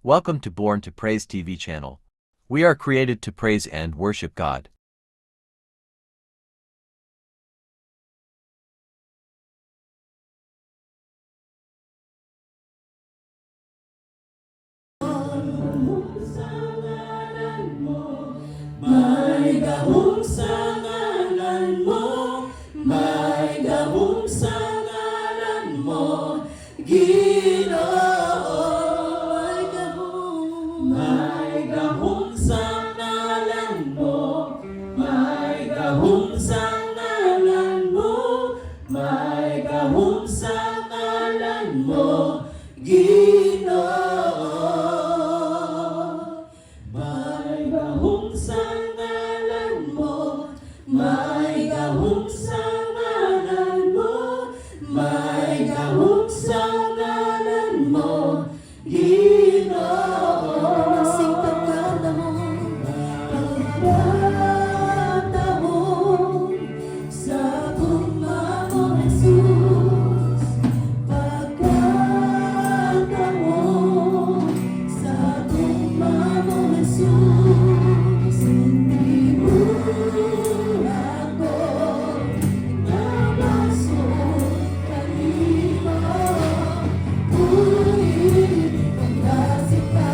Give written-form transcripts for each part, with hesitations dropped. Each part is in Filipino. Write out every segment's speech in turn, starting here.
Welcome to Born to Praise TV channel. We are created to praise and worship God. May gahong sa ngalan mo, may gahong sa ngalan mo, Ginoo. May gahong sa ngalan mo, may gahong sa ngalan mo, may gahong sa ngalan mo, Ginoo. May gahong sa ngalan mo, may gahong sa ngalan mo, may gahong sa ngalan mo, Ginoo. Sing pagkata mo, pagkata mo, sa tugma mo, Jesus. Pagkata mo, sa tugma mo, Jesus. Di mo ako nabasok kanino. Uy, pagkasika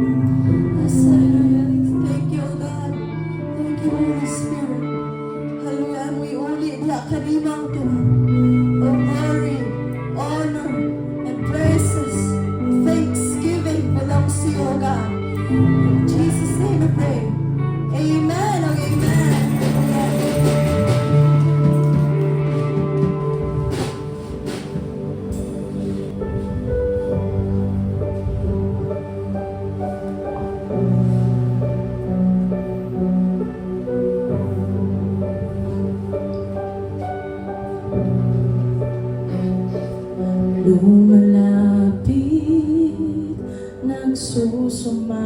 Yes, hallelujah. Thank you, God. Thank you, Holy Spirit. Hallelujah. And we only kanimang of glory, honor, and praises, thanksgiving belongs to you, O God. In Jesus' name we pray. Amen. Oh, amen. Lumalapit, nagsusumamo,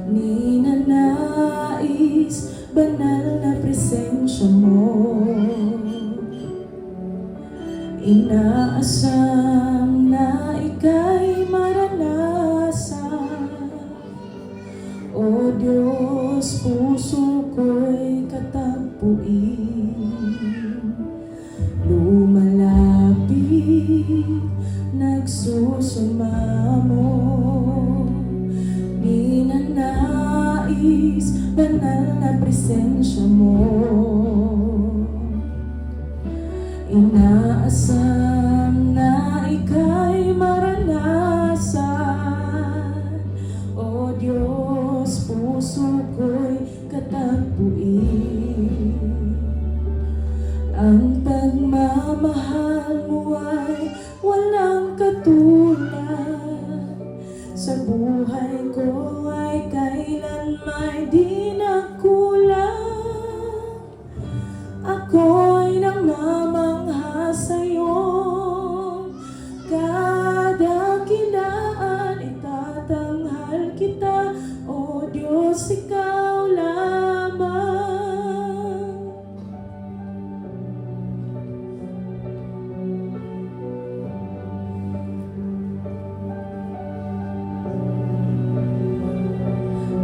ninanais, banal na presensya mo. Inaasam na ika'y maranasan, O Diyos, puso ko'y katagpuin. Lumalapit, nagsusumamo, ninanais, banal na presensya mo. Inaasam na ika'y maranasan, O Diyos, puso ko'y katagpuin. Ang pagmamahal mo ay walang katulad, sa buhay ko ay kailanman di nagkulang. Ako'y namamangha sa'yo, kadakilaan itatanghal kita, O Diyos, ikaw lamang.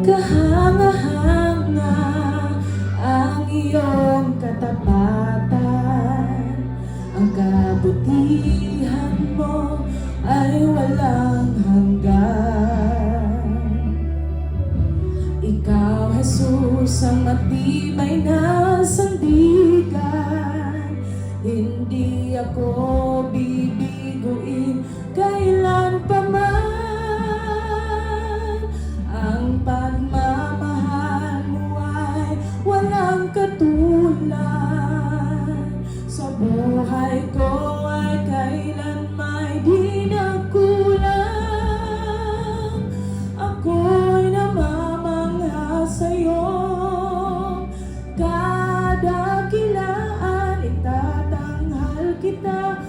Kahanga-hanga ang iyong katapatan, ang kabutihan mo ay walang hanggan. Ikaw, Jesus, ang matibay na sandigan, hindi ako bibiguin kailan pa man. Ang pagmamahal mo ay walang katulad, sa buhay ko ay kailanman di nagkulang. Ako'y namamangha sa'yo, kadakilaan itatanghal kita,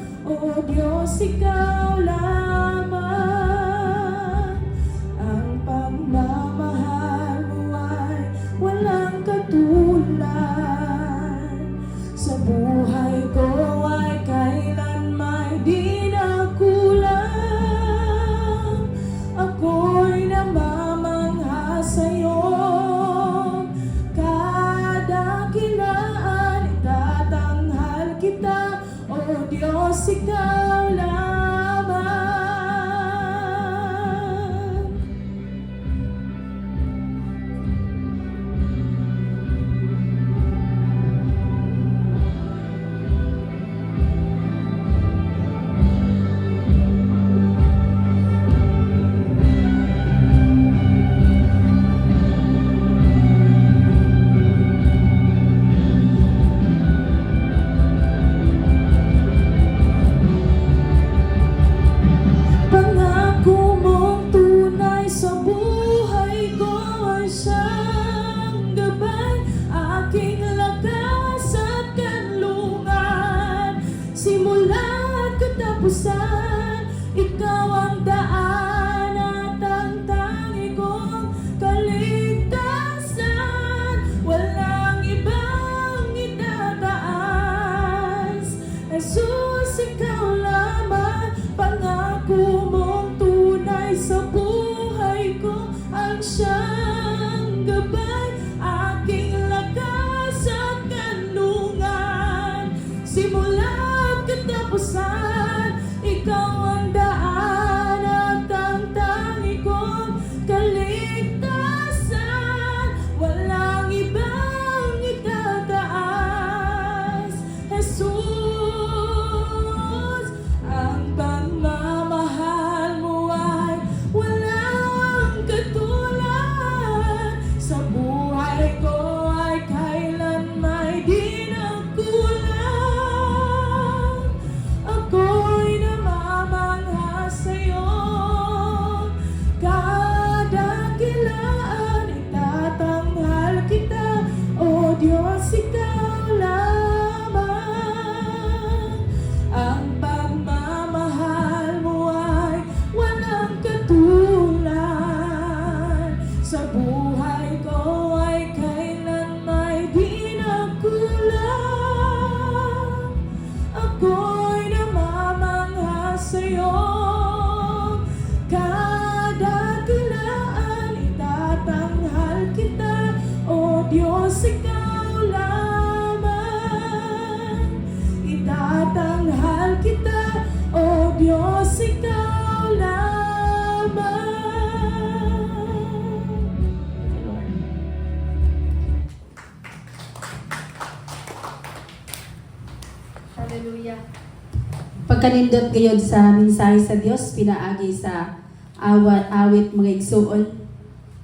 Pagkanindot gayod sa mensahe sa Dios pinaagi sa awit mga igsuon.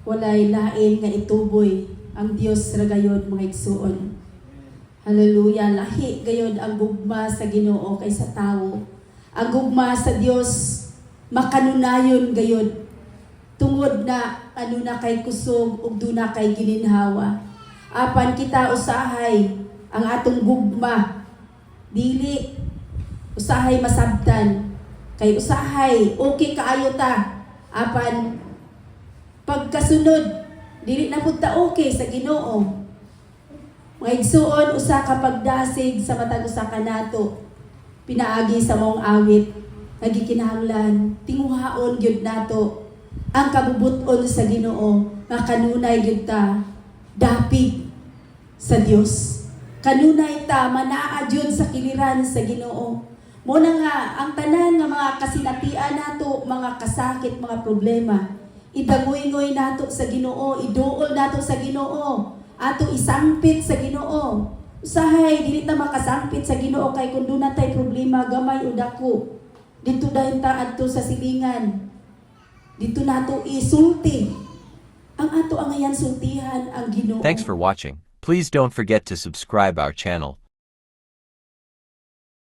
Walay lain nga ituboy ang Dios ra gayod mga igsuon. Hallelujah, lahi gayod ang gugma sa Ginoo kaysa tawo. Ang gugma sa Dios makanunayon gayod tungod na ano na kay kusog ug duna kay gininhawa. Apan kita usahay ang atong gugma dili usahay masabtan kay usahay okay kaayo ta apan pagkasunod dili na pud ta okay sa Ginoo. Mga igsuon usa ka pagdasig sa matag usa ka nato pinaagi sa mong awit nagikinahanglan tinguhaon gyud nato ang kabubuton sa Ginoo nga kanunay gyud ta dapig sa Dios. Kanunay ta manaa gyud sa kiliran sa Ginoo. Muna nga, ang tanan nga mga kasinatian nato, mga kasakit, mga problema, idangoy-ngoy nato sa Ginoo, iduol nato sa Ginoo, ato isampit sa Ginoo. Usahay, dili ta makasampit sa Ginoo kay kung doon natay problema, gamay o dako. Dito dahil ta adto sa silingan. Dito nato isulti. Ang ato angayan sultihan ang Ginoo. Thanks for watching. Please don't forget to subscribe our channel.